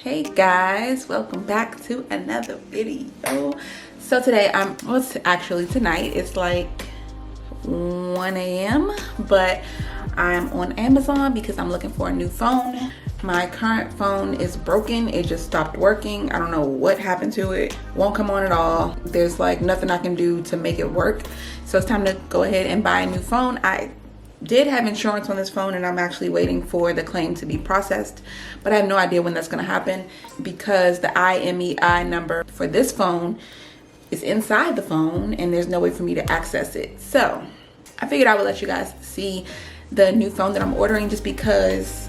Hey guys, welcome back to another video. So today tonight it's like 1 a.m. but I'm on Amazon because I'm looking for a new phone. My current phone is broken. It just stopped working. I don't know what happened to it. Won't come on at all. There's like nothing I can do to make it work. So it's time to go ahead and buy a new phone. I did have insurance on this phone and I'm actually waiting for the claim to be processed, but I have no idea when that's going to happen because the IMEI number for this phone is inside the phone and there's no way for me to access it. So I figured I would let you guys see the new phone that I'm ordering, just because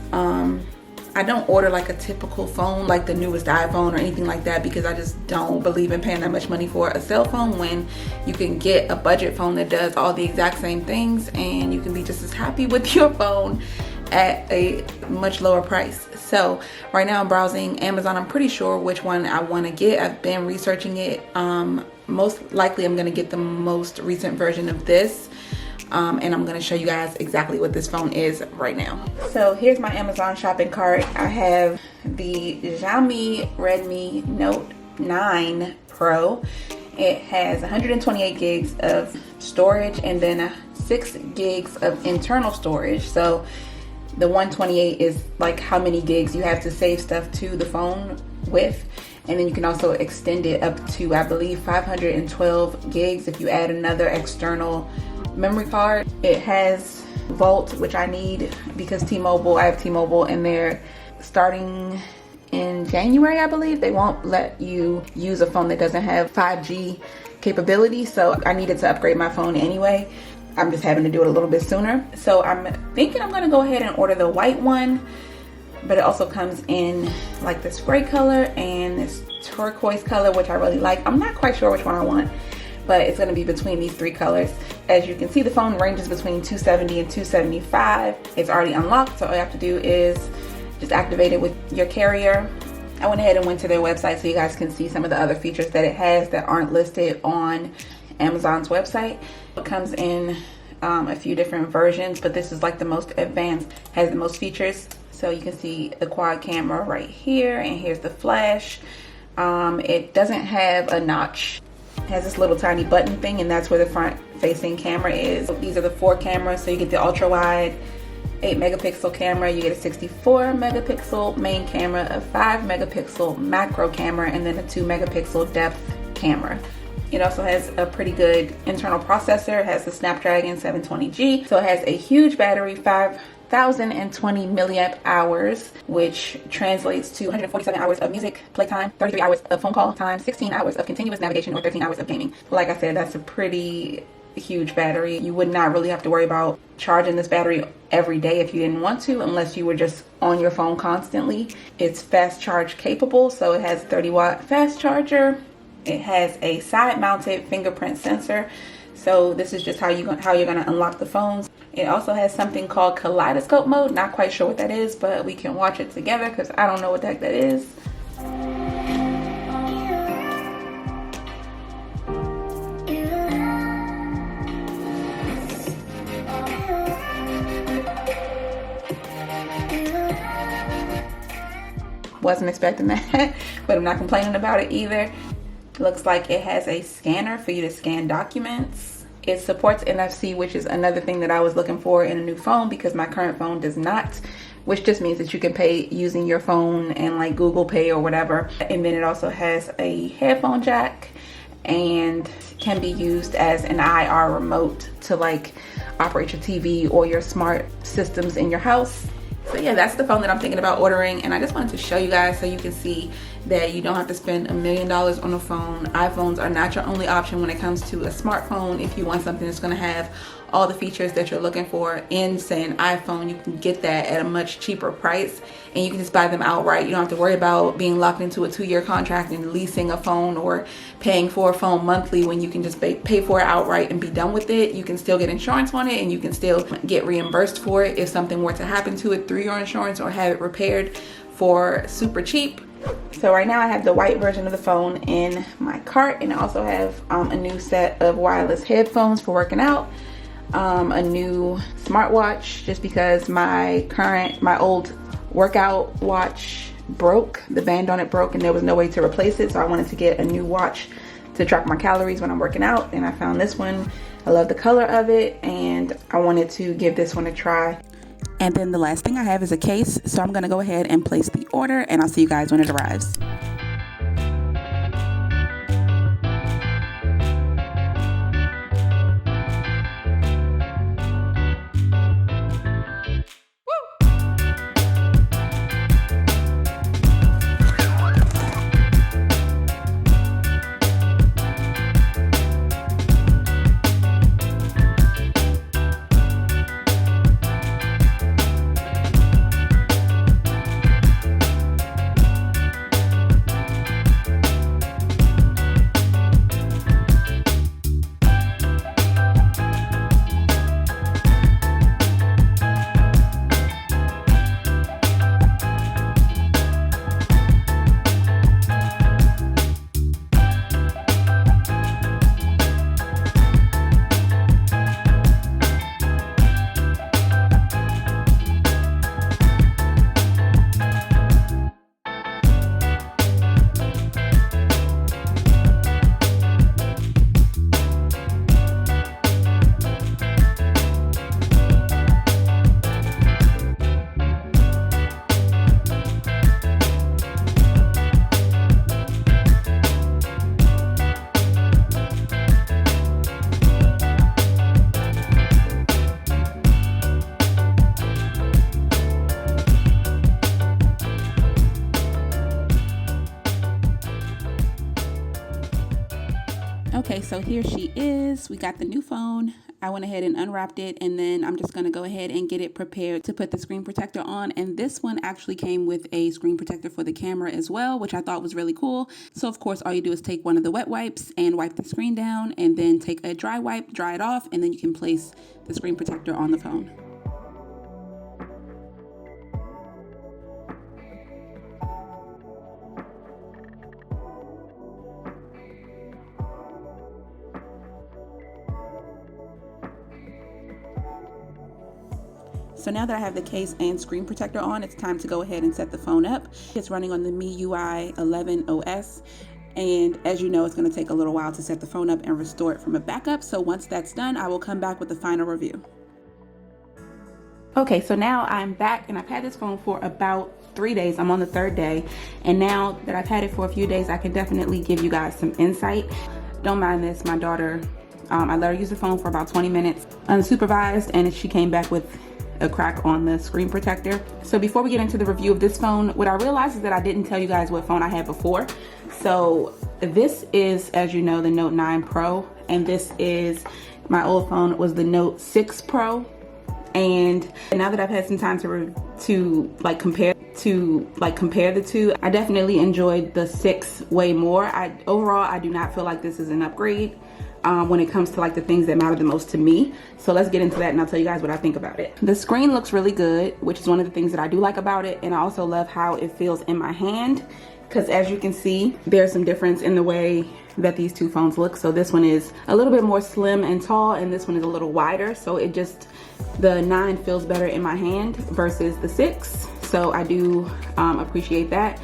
I don't order like a typical phone like the newest iPhone or anything like that, because I just don't believe in paying that much money for a cell phone when you can get a budget phone that does all the exact same things and you can be just as happy with your phone at a much lower price. So right now I'm browsing Amazon. I'm pretty sure which one I want to get. I've been researching it. Most likely I'm going to get the most recent version of this. And I'm going to show you guys exactly what this phone is right now. So here's my Amazon shopping cart. I have the Xiaomi Redmi Note 9 Pro. It has 128 gigs of storage and then 6 gigs of internal storage. So the 128 is like how many gigs you have to save stuff to the phone with. And then you can also extend it up to, I believe, 512 gigs if you add another external memory card. It has Volt, which I need because I have T-Mobile, and they're starting in January, I believe. They won't let you use a phone that doesn't have 5G capability, so I needed to upgrade my phone anyway. I'm just having to do it a little bit sooner. So I'm thinking I'm gonna go ahead and order the white one, but it also comes in like this gray color and this turquoise color, which I really like. I'm not quite sure which one I want, but it's going to be between these three colors. As you can see, the phone ranges between $270 and $275. It's already unlocked, so all you have to do is just activate it with your carrier. I went ahead and went to their website so you guys can see some of the other features that it has that aren't listed on Amazon's website. It comes in a few different versions, but this is like the most advanced, has the most features. So you can see the quad camera right here, and here's the flash. It doesn't have a notch. It has this little tiny button thing, and that's where the front facing camera is. These are the 4 cameras. So you get the ultra wide 8 megapixel camera, you get a 64 megapixel main camera, a 5 megapixel macro camera, and then a 2 megapixel depth camera. It also has a pretty good internal processor. It has the Snapdragon 720G. So it has a huge battery, 5,020 milliamp hours, which translates to 147 hours of music playtime, 33 hours of phone call time, 16 hours of continuous navigation, or 13 hours of gaming. Like I said, that's a pretty huge battery. You would not really have to worry about charging this battery every day if you didn't want to, unless you were just on your phone constantly. It's fast charge capable, so it has a 30-watt fast charger. It has a side-mounted fingerprint sensor. So this is just how you're going to unlock the phones. It also has something called kaleidoscope mode. Not quite sure what that is, but we can watch it together because I don't know what the heck that is. Wasn't expecting that, but I'm not complaining about it either. Looks like it has a scanner for you to scan documents. It supports NFC, which is another thing that I was looking for in a new phone because my current phone does not, which just means that you can pay using your phone and like Google Pay or whatever. And then it also has a headphone jack and can be used as an IR remote to like operate your TV or your smart systems in your house. So yeah, that's the phone that I'm thinking about ordering, and I just wanted to show you guys so you can see that you don't have to spend $1 million on a phone. iPhones are not your only option when it comes to a smartphone. If you want something that's going to have all the features that you're looking for in, say, an iPhone, you can get that at a much cheaper price, and you can just buy them outright. You don't have to worry about being locked into a 2-year contract and leasing a phone or paying for a phone monthly when you can just pay for it outright and be done with it. You can still get insurance on it, and you can still get reimbursed for it if something were to happen to it through your insurance, or have it repaired for super cheap. So right now I have the white version of the phone in my cart, and I also have a new set of wireless headphones for working out. a new smartwatch just because my old workout watch broke. The band on it broke and there was no way to replace it. So I wanted to get a new watch to track my calories when I'm working out, and I found this one. I love the color of it and I wanted to give this one a try. And then the last thing I have is a case, so I'm gonna go ahead and place the order, and I'll see you guys when it arrives. Okay, so here she is. We got the new phone. I went ahead and unwrapped it, and then I'm just going to go ahead and get it prepared to put the screen protector on. And this one actually came with a screen protector for the camera as well, which I thought was really cool. So of course, all you do is take one of the wet wipes and wipe the screen down, and then take a dry wipe, dry it off, and then you can place the screen protector on the phone. So now that I have the case and screen protector on, it's time to go ahead and set the phone up. It's running on the MIUI 11 OS. And as you know, it's going to take a little while to set the phone up and restore it from a backup. So once that's done, I will come back with the final review. Okay, so now I'm back, and I've had this phone for about 3 days. I'm on the 3rd day. And now that I've had it for a few days, I can definitely give you guys some insight. Don't mind this, my daughter, I let her use the phone for about 20 minutes unsupervised, and she came back with a crack on the screen protector. So before we get into the review of this phone, what I realized is that I didn't tell you guys what phone I had before. So this is, as you know, the Note 9 Pro, and this is, my old phone was the Note 6 Pro. And now that I've had some time to compare the two, I definitely enjoyed the 6 way more. Overall, I do not feel like this is an upgrade when it comes to like the things that matter the most to me. So let's get into that, and I'll tell you guys what I think about it. The screen looks really good, which is one of the things that I do like about it, and I also love how it feels in my hand, because as you can see, there's some difference in the way that these two phones look. So this one is a little bit more slim and tall, and this one is a little wider, so it just, the 9 feels better in my hand versus the 6. So I do appreciate that,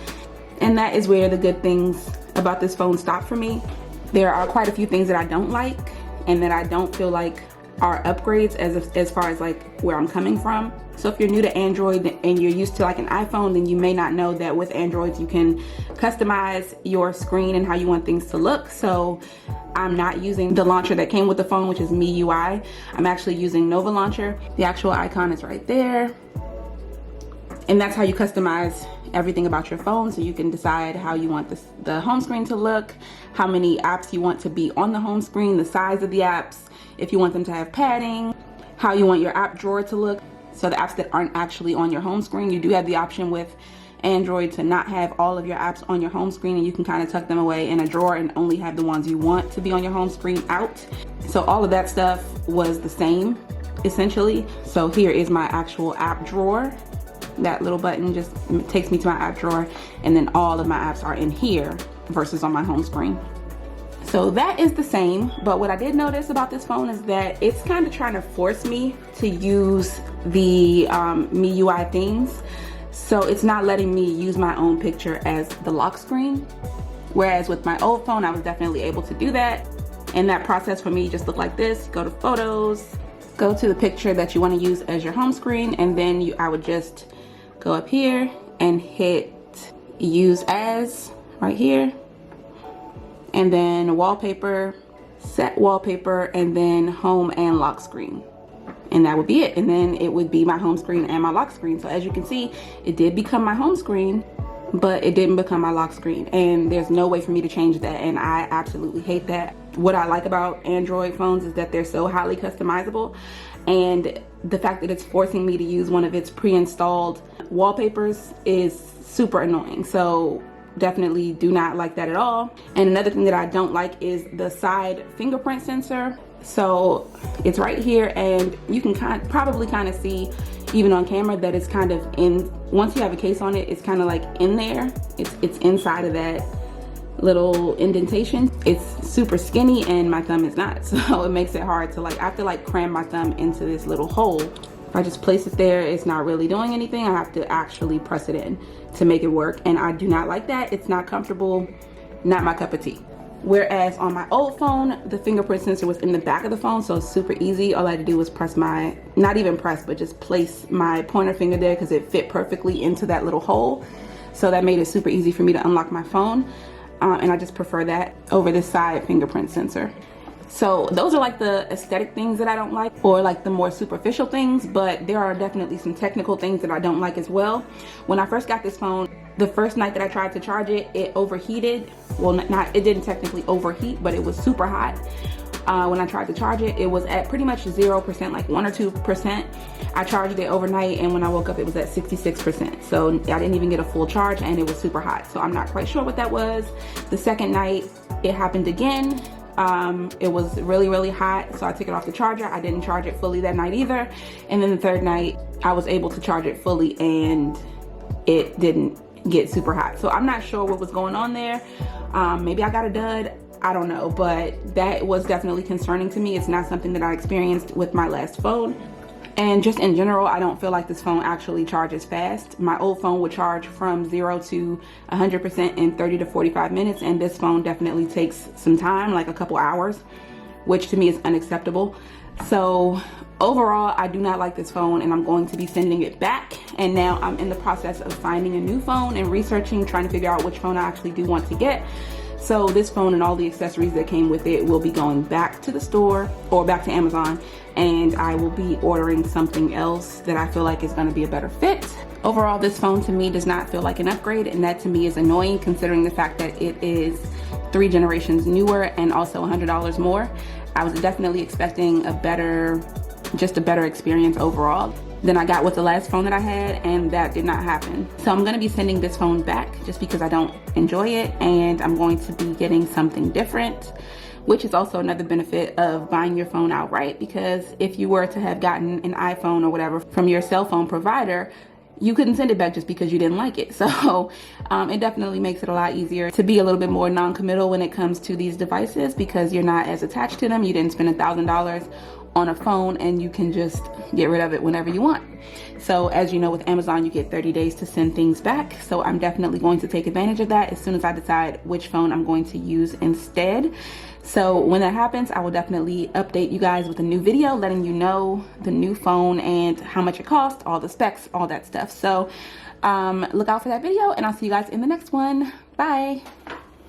and that is where the good things about this phone stop for me. There are quite a few things that I don't like and that I don't feel like are upgrades as far as like where I'm coming from. So if you're new to Android and you're used to like an iPhone, then you may not know that with Androids you can customize your screen and how you want things to look. So I'm not using the launcher that came with the phone, which is MIUI. I'm actually using Nova Launcher. The actual icon is right there. And that's how you customize everything about your phone. So you can decide how you want the home screen to look, how many apps you want to be on the home screen, the size of the apps, if you want them to have padding, how you want your app drawer to look. So the apps that aren't actually on your home screen, you do have the option with Android to not have all of your apps on your home screen, and you can kind of tuck them away in a drawer and only have the ones you want to be on your home screen out. So all of that stuff was the same essentially. So here is my actual app drawer. That little button just takes me to my app drawer, and then all of my apps are in here versus on my home screen. So that is the same, but what I did notice about this phone is that it's kind of trying to force me to use the MIUI themes. So it's not letting me use my own picture as the lock screen. Whereas with my old phone, I was definitely able to do that. And that process for me just looked like this. Go to photos, go to the picture that you want to use as your home screen, and then I would just go up here and hit use as right here, and then wallpaper, set wallpaper, and then home and lock screen. And that would be it. And then it would be my home screen and my lock screen. So as you can see, it did become my home screen, but it didn't become my lock screen. And there's no way for me to change that. And I absolutely hate that. What I like about Android phones is that they're so highly customizable. And the fact that it's forcing me to use one of its pre-installed wallpapers is super annoying. So definitely do not like that at all. And another thing that I don't like is the side fingerprint sensor. So it's right here, and you can probably kind of see even on camera that it's kind of in, once you have a case on it, it's kind of like in there. It's inside of that little indentation. It's super skinny and my thumb is not, so it makes it hard to, like, I have to like cram my thumb into this little hole. If I just place it there, it's not really doing anything. I have to actually press it in to make it work, and I do not like that. It's not comfortable, not my cup of tea. Whereas on my old phone, the fingerprint sensor was in the back of the phone, so it's super easy. All I had to do was press my, not even press, but just place my pointer finger there because it fit perfectly into that little hole. So that made it super easy for me to unlock my phone. And I just prefer that over this side fingerprint sensor. So those are like the aesthetic things that I don't like, or like the more superficial things, but there are definitely some technical things that I don't like as well. When I first got this phone, the first night that I tried to charge it, it overheated. Well, it didn't technically overheat, but it was super hot. When I tried to charge it, it was at pretty much 0%, like 1 or 2%. I charged it overnight, and when I woke up, it was at 66%. So I didn't even get a full charge, and it was super hot. So I'm not quite sure what that was. The second night, it happened again. It was really, really hot, so I took it off the charger. I didn't charge it fully that night either. And then the third night, I was able to charge it fully, and it didn't get super hot. So I'm not sure what was going on there. Maybe I got a dud, I don't know, but that was definitely concerning to me. It's not something that I experienced with my last phone. And just in general, I don't feel like this phone actually charges fast. My old phone would charge from 0 to 100% in 30 to 45 minutes, and this phone definitely takes some time, like a couple hours, which to me is unacceptable. So overall, I do not like this phone, and I'm going to be sending it back. And now I'm in the process of finding a new phone and researching, trying to figure out which phone I actually do want to get. So this phone and all the accessories that came with it will be going back to the store, or back to Amazon, and I will be ordering something else that I feel like is going to be a better fit. Overall, this phone to me does not feel like an upgrade, and that to me is annoying considering the fact that it is 3 generations newer and also $100 more. I was definitely expecting a better experience overall than I got with the last phone that I had, and that did not happen. So I'm going to be sending this phone back just because I don't enjoy it, and I'm going to be getting something different, which is also another benefit of buying your phone outright, because if you were to have gotten an iPhone or whatever from your cell phone provider, you couldn't send it back just because you didn't like it. So it definitely makes it a lot easier to be a little bit more non-committal when it comes to these devices, because you're not as attached to them. You didn't spend $1,000 on a phone, and you can just get rid of it whenever you want. So as you know, with Amazon, you get 30 days to send things back. So I'm definitely going to take advantage of that as soon as I decide which phone I'm going to use instead. So when that happens, I will definitely update you guys with a new video letting you know the new phone and how much it costs, all the specs, all that stuff. So look out for that video, and I'll see you guys in the next one. Bye.